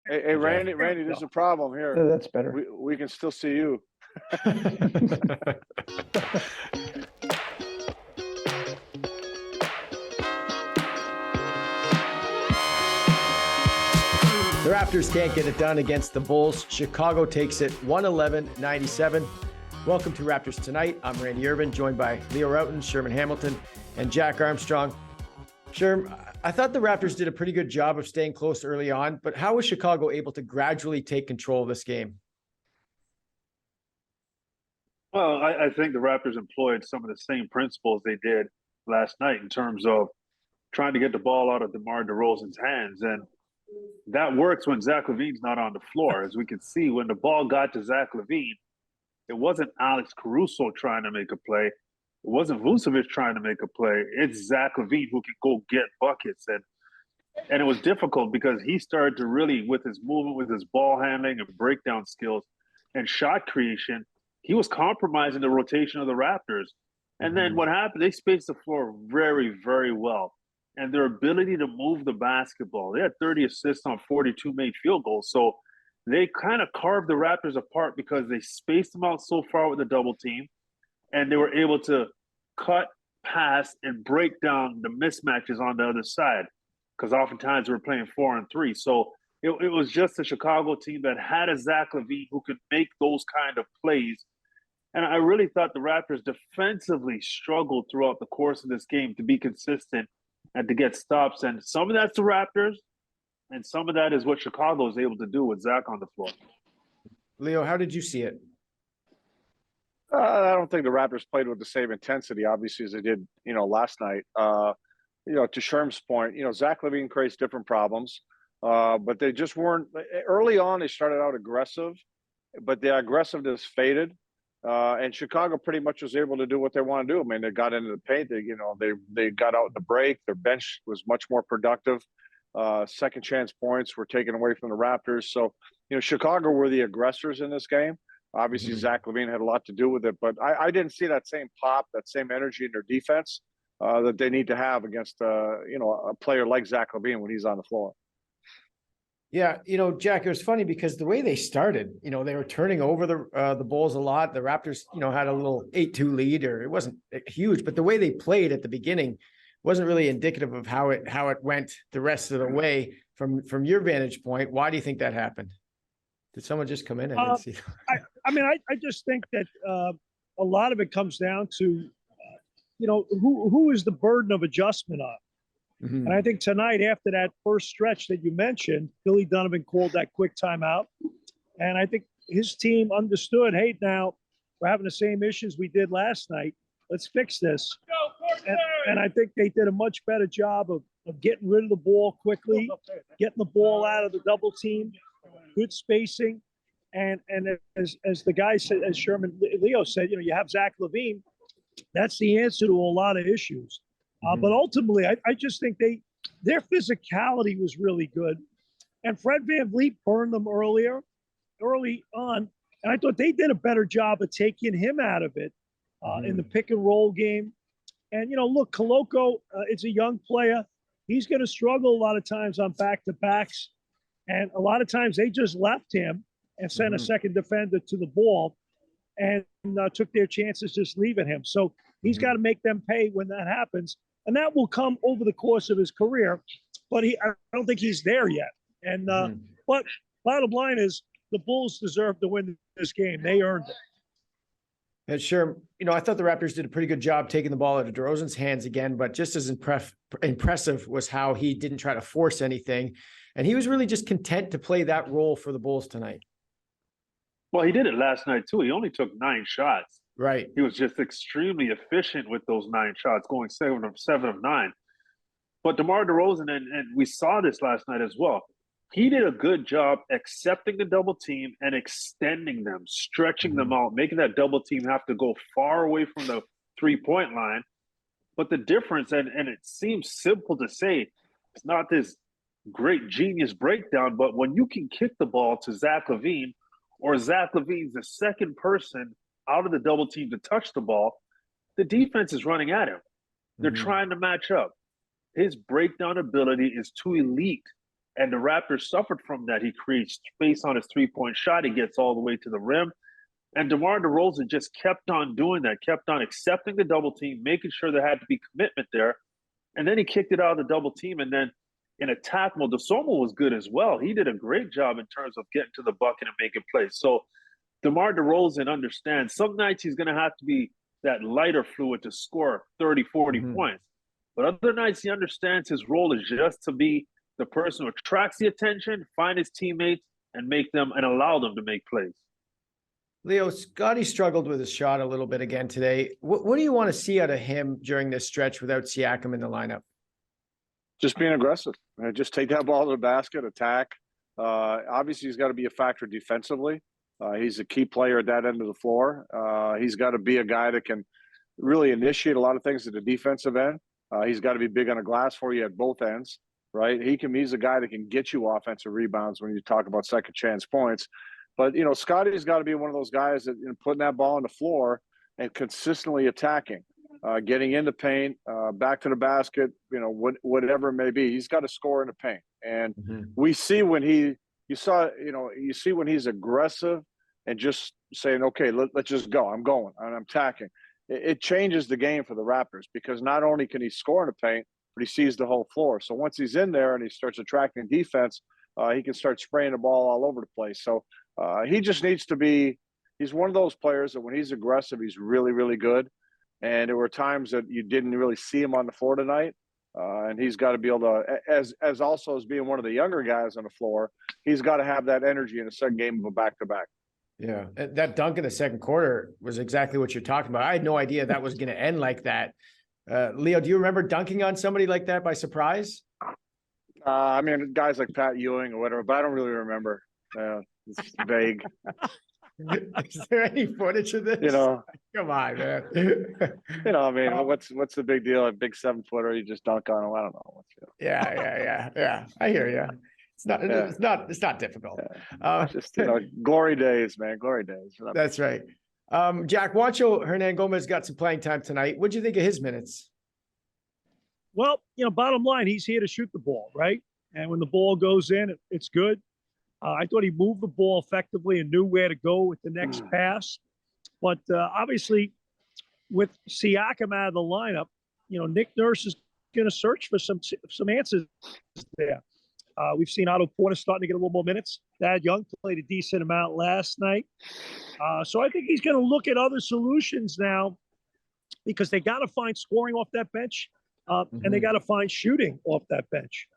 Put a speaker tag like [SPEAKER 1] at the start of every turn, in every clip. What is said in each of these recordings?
[SPEAKER 1] Hey, Randy, there's a problem here.
[SPEAKER 2] That's better.
[SPEAKER 1] We can still see you.
[SPEAKER 2] The Raptors can't get it done against the Bulls. Chicago takes it 111-97. Welcome to Raptors Tonight. I'm Randy Urban, joined by Leo Rautins, Sherman Hamilton, and Jack Armstrong. Sherm, I thought the Raptors did a pretty good job of staying close early on, but how was Chicago able to gradually take control of this game?
[SPEAKER 3] Well, I think the Raptors employed some of the same principles they did last night in terms of trying to get the ball out of DeMar DeRozan's hands. And that works when Zach LaVine's not on the floor. As we can see, when the ball got to Zach LaVine, it wasn't Alex Caruso trying to make a play. It wasn't Vucevic trying to make a play. It's Zach LaVine who can go get buckets. And it was difficult because he started to really, with his movement, with his ball handling and breakdown skills and shot creation, he was compromising the rotation of the Raptors. And then what happened, they spaced the floor very, very well. And their ability to move the basketball. They had 30 assists on 42 made field goals. So they kind of carved the Raptors apart because they spaced them out so far with the double team. And they were able to cut, pass, and break down the mismatches on the other side. Because oftentimes we were playing 4-on-3. So it was just a Chicago team that had a Zach LaVine who could make those kind of plays. And I really thought the Raptors defensively struggled throughout the course of this game to be consistent and to get stops. And some of that's the Raptors, and some of that is what Chicago is able to do with Zach on the floor.
[SPEAKER 2] Leo, how did you see it?
[SPEAKER 1] I don't think the Raptors played with the same intensity, obviously, as they did, last night. To Sherm's point, Zach LaVine creates different problems, but they just weren't – early on they started out aggressive, but the aggressiveness faded. And Chicago pretty much was able to do what they want to do. I mean, they got into the paint. They got out in the break. Their bench was much more productive. Second chance points were taken away from the Raptors. So, Chicago were the aggressors in this game. Obviously, Zach LaVine had a lot to do with it. But I didn't see that same pop, that same energy in their defense that they need to have against, a player like Zach LaVine when he's on the floor.
[SPEAKER 2] Yeah, Jack, it was funny because the way they started, they were turning over the Bulls a lot. The Raptors, had a little 8-2 lead, or it wasn't huge, but the way they played at the beginning wasn't really indicative of how it went the rest of the way from your vantage point. Why do you think that happened? Did someone just come in and didn't see?
[SPEAKER 4] I just think that a lot of it comes down to, who is the burden of adjustment on? And I think tonight, after that first stretch that you mentioned, Billy Donovan called that quick timeout. And I think his team understood, hey, now we're having the same issues we did last night. Let's fix this. And I think they did a much better job of getting rid of the ball quickly, getting the ball out of the double team, good spacing. And as the guy said, as Leo said, you have Zach LaVine. That's the answer to a lot of issues. But ultimately, I just think their physicality was really good. And Fred VanVleet burned them early on. And I thought they did a better job of taking him out of it in the pick and roll game. And, look, Koloko is a young player. He's going to struggle a lot of times on back-to-backs. And a lot of times they just left him and sent a second defender to the ball and took their chances just leaving him. So he's got to make them pay when that happens. And that will come over the course of his career, but I don't think he's there yet. And but bottom line is the Bulls deserve to win this game. They earned it.
[SPEAKER 2] And sure, I thought the Raptors did a pretty good job taking the ball out of DeRozan's hands again, but just as impressive was how he didn't try to force anything. And he was really just content to play that role for the Bulls tonight.
[SPEAKER 3] Well, he did it last night, too. He only took 9 shots.
[SPEAKER 2] Right.
[SPEAKER 3] He was just extremely efficient with those 9 shots, going 7 of 9. But DeMar DeRozan, and we saw this last night as well, he did a good job accepting the double team and extending them, stretching them out, making that double team have to go far away from the three-point line. But the difference, and it seems simple to say, it's not this great genius breakdown, but when you can kick the ball to Zach LaVine, or Zach LaVine's the second person out of the double team to touch the ball, the defense is running at him. They're trying to match up. His breakdown ability is too elite And the Raptors suffered from that. He creates space on his three-point shot. He gets all the way to the rim. And DeMar DeRozan just kept on doing that, kept on accepting the double team, making sure there had to be commitment there. And then he kicked it out of the double team. And then in attack mode, DeSomo was good as well. He did a great job in terms of getting to the bucket and making plays. So DeMar DeRozan understands some nights he's going to have to be that lighter fluid to score 30, 40 points. But other nights he understands his role is just to be the person who attracts the attention, find his teammates, and make them and allow them to make plays.
[SPEAKER 2] Leo, Scotty struggled with his shot a little bit again today. What do you want to see out of him during this stretch without Siakam in the lineup?
[SPEAKER 1] Just being aggressive. Just take that ball to the basket, attack. Obviously, he's got to be a factor defensively. He's a key player at that end of the floor. He's got to be a guy that can really initiate a lot of things at the defensive end. He's got to be big on the glass for you at both ends, right? He's a guy that can get you offensive rebounds when you talk about second chance points. But, Scotty's got to be one of those guys that putting that ball on the floor and consistently attacking, getting in the paint, back to the basket, whatever it may be. He's got to score in the paint. And we see when you see when he's aggressive and just saying, okay, let's just go. I'm going and I'm attacking. It changes the game for the Raptors because not only can he score in the paint, but he sees the whole floor. So once he's in there and he starts attracting defense, he can start spraying the ball all over the place. So he just needs to be – he's one of those players that when he's aggressive, he's really, really good. And there were times that you didn't really see him on the floor tonight. And he's got to be able to – as also as being one of the younger guys on the floor, he's got to have that energy in the second game of a back-to-back.
[SPEAKER 2] Yeah, that dunk in the second quarter was exactly what you're talking about. I had no idea that was going to end like that. Leo, do you remember dunking on somebody like that by surprise?
[SPEAKER 1] Guys like Pat Ewing or whatever, but I don't really remember. It's vague.
[SPEAKER 2] Is there any footage of this? Come on, man.
[SPEAKER 1] What's the big deal? A big 7-footer, you just dunk on him. I don't know.
[SPEAKER 2] Yeah. I hear you. It's not difficult.
[SPEAKER 1] Just glory days, man. Glory days.
[SPEAKER 2] That's right. Jack, Juancho Hernan-Gomez got some playing time tonight. What'd you think of his minutes?
[SPEAKER 4] Well, bottom line, he's here to shoot the ball, right? And when the ball goes in, it's good. I thought he moved the ball effectively and knew where to go with the next pass. But obviously, with Siakam out of the lineup, Nick Nurse is going to search for some answers there. We've seen Otto Porter starting to get a little more minutes. Thad Young played a decent amount last night. So I think he's going to look at other solutions now because they got to find scoring off that bench and they got to find shooting off that bench.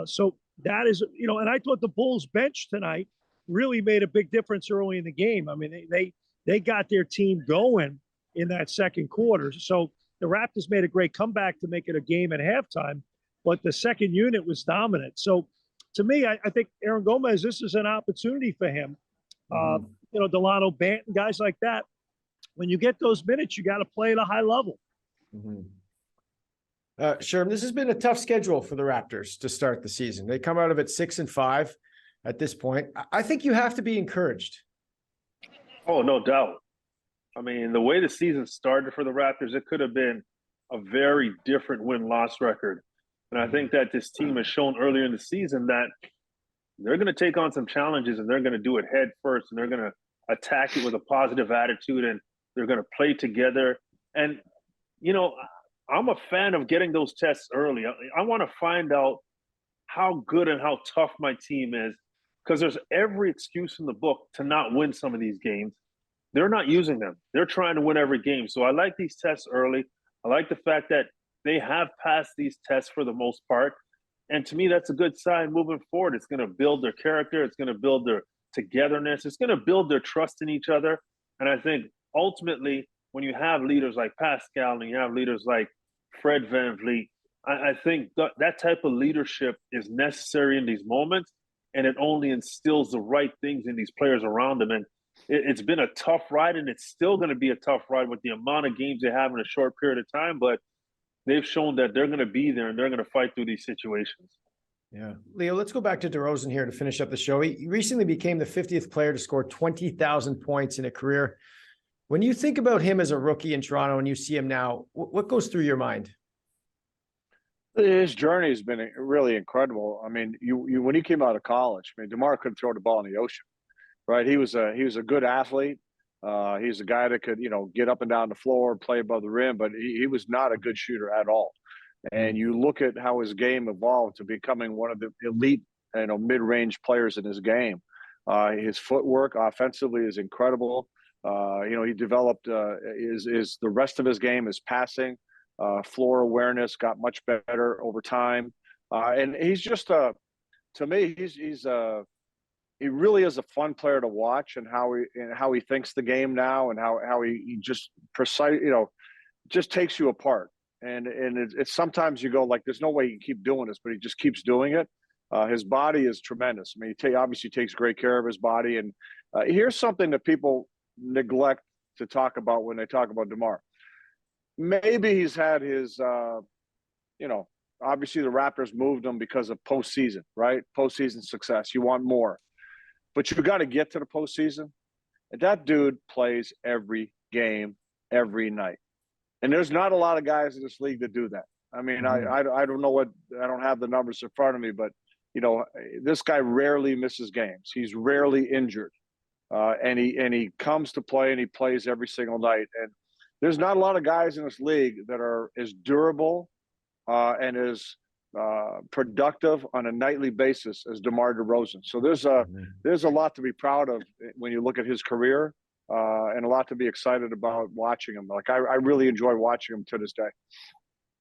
[SPEAKER 4] So that is, and I thought the Bulls bench tonight really made a big difference early in the game. I mean, they got their team going in that second quarter. So the Raptors made a great comeback to make it a game at halftime, but the second unit was dominant. So to me, I think Aaron Gomez, this is an opportunity for him. Delano Banton, guys like that. When you get those minutes, you got to play at a high level.
[SPEAKER 2] Sherman, this has been a tough schedule for the Raptors to start the season. They come out of it 6-5 at this point. I think you have to be encouraged.
[SPEAKER 3] Oh, no doubt. I mean, the way the season started for the Raptors, it could have been a very different win-loss record. And I think that this team has shown earlier in the season that they're going to take on some challenges and they're going to do it head first and they're going to attack it with a positive attitude and they're going to play together. And, I'm a fan of getting those tests early. I want to find out how good and how tough my team is because there's every excuse in the book to not win some of these games. They're not using them. They're trying to win every game. So I like these tests early. I like the fact that they have passed these tests for the most part. And to me, that's a good sign moving forward. It's going to build their character. It's going to build their togetherness. It's going to build their trust in each other. And I think ultimately, when you have leaders like Pascal and you have leaders like Fred VanVleet, I think that type of leadership is necessary in these moments. And it only instills the right things in these players around them. And it's been a tough ride, and it's still going to be a tough ride with the amount of games they have in a short period of time. But they've shown that they're going to be there and they're going to fight through these situations.
[SPEAKER 2] Yeah. Leo, let's go back to DeRozan here to finish up the show. He recently became the 50th player to score 20,000 points in a career. When you think about him as a rookie in Toronto and you see him now, what goes through your mind?
[SPEAKER 1] His journey has been really incredible. I mean, you when he came out of college, I mean, DeMar couldn't throw the ball in the ocean, right? He was a good athlete. He's a guy that could, get up and down the floor, play above the rim, but he was not a good shooter at all. And you look at how his game evolved to becoming one of the elite, mid-range players in his game. His footwork offensively is incredible. He developed is the rest of his game, his passing, floor awareness got much better over time, and he's just to me he really is a fun player to watch, and how he thinks the game now, and how he just precise, just takes you apart. And it's sometimes you go like, there's no way he can keep doing this, but he just keeps doing it. His body is tremendous. I mean, he obviously takes great care of his body. And here's something that people neglect to talk about when they talk about DeMar. Maybe he's had his, obviously the Raptors moved him because of postseason, right? Postseason success. You want more. But you got to get to the postseason. And that dude plays every game, every night. And there's not a lot of guys in this league that do that. I mean, I don't know I don't have the numbers in front of me, but, this guy rarely misses games. He's rarely injured. And he comes to play, and he plays every single night. And there's not a lot of guys in this league that are as durable and as productive on a nightly basis as DeMar DeRozan. So there's a lot to be proud of when you look at his career, and a lot to be excited about watching him. Like I really enjoy watching him to this day.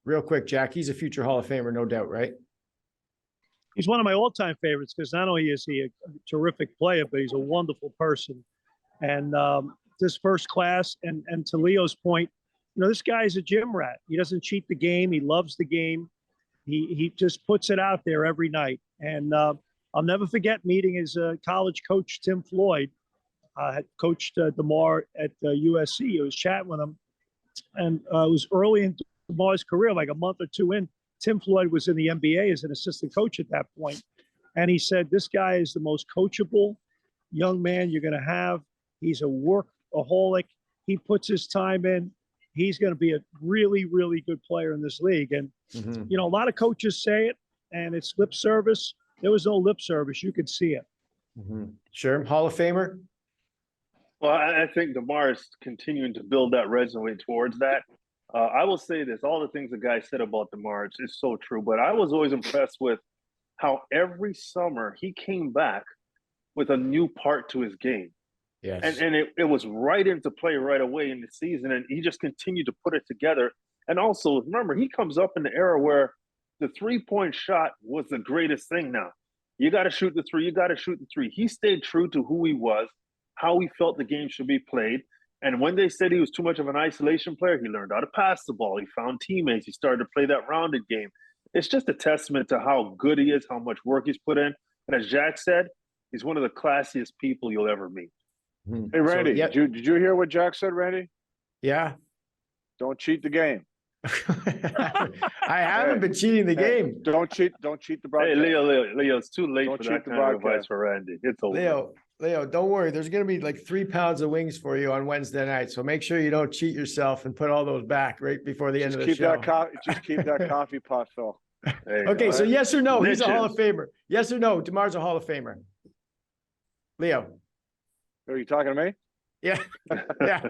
[SPEAKER 2] Real quick, Jack, he's a future Hall of Famer, no doubt, right?
[SPEAKER 4] He's one of my all-time favorites because not only is he a terrific player, but he's a wonderful person. And this first class, and to Leo's point, this guy is a gym rat. He doesn't cheat the game. He loves the game. He just puts it out there every night. And I'll never forget meeting his college coach, Tim Floyd. Had coached DeMar at USC. I was chatting with him. And it was early in DeMar's career, like a month or two in. Tim Floyd was in the NBA as an assistant coach at that point. And he said, this guy is the most coachable young man you're going to have. He's a workaholic. He puts his time in. He's going to be a really, really good player in this league. And, a lot of coaches say it, and it's lip service. There was no lip service. You could see it.
[SPEAKER 2] Sure. Hall of Famer?
[SPEAKER 3] Well, I think DeMar is continuing to build that resume towards that. I will say this, all the things the guy said about DeMar, it's so true, but I was always impressed with how every summer he came back with a new part to his game.
[SPEAKER 2] Yes.
[SPEAKER 3] And it was right into play right away in the season, and he just continued to put it together. And also, remember, he comes up in the era where the three-point shot was the greatest thing now. You got to shoot the three. You got to shoot the three. He stayed true to who he was, how he felt the game should be played. And when they said he was too much of an isolation player, he learned how to pass the ball. He found teammates. He started to play that rounded game. It's just a testament to how good he is, how much work he's put in. And as Jack said, he's one of the classiest people you'll ever meet.
[SPEAKER 1] Hey, Randy, did you hear what Jack said, Randy?
[SPEAKER 2] Yeah.
[SPEAKER 1] Don't cheat the game.
[SPEAKER 2] I haven't been cheating the game.
[SPEAKER 1] Don't cheat the broadcast.
[SPEAKER 3] Hey, Leo, it's too late
[SPEAKER 1] Don't
[SPEAKER 3] for that kind of advice for Randy. It's over.
[SPEAKER 2] Leo, don't worry. There's going to be like 3 pounds of wings for you on Wednesday night. So make sure you don't cheat yourself and put all those back right before the end of the show.
[SPEAKER 1] Just keep that coffee pot, Phil.
[SPEAKER 2] Okay, so yes or no, he's a Hall of Famer. Yes or no, DeMar's a Hall of Famer. Leo.
[SPEAKER 1] Are you talking to me?
[SPEAKER 2] Yeah. Yeah.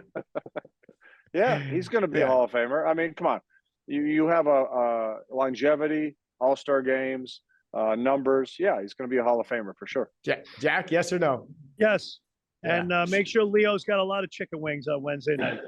[SPEAKER 1] Yeah, he's going to be a Hall of Famer. I mean, come on. You have a longevity, all-star games, numbers. Yeah, he's going to be a Hall of Famer for sure.
[SPEAKER 2] Jack, yes or no?
[SPEAKER 4] Yes. And make sure Leo's got a lot of chicken wings on Wednesday night.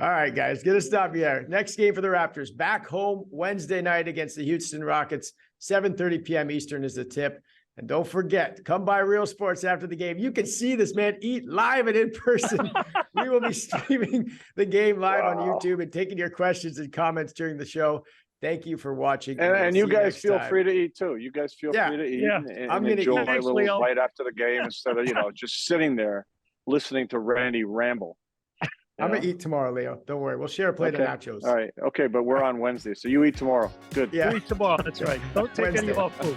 [SPEAKER 2] All right, guys, get a stop here. Next game for the Raptors, back home Wednesday night against the Houston Rockets. 7:30 p.m. Eastern is the tip. And don't forget, come by Real Sports after the game. You can see this man eat live and in person. We will be streaming the game live on YouTube and taking your questions and comments during the show. Thank you for watching.
[SPEAKER 1] And you guys feel free to eat too. You guys feel free to eat and enjoy a little bite after the game instead of, just sitting there listening to Randy ramble.
[SPEAKER 2] I'm going to eat tomorrow, Leo. Don't worry. We'll share a plate of nachos.
[SPEAKER 1] All right. Okay, but we're on Wednesday, so you eat tomorrow. Good.
[SPEAKER 4] Yeah. You eat tomorrow. That's right. Don't take any of our food.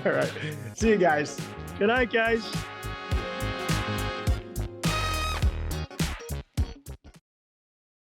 [SPEAKER 2] All right. See you guys.
[SPEAKER 4] Good night, guys.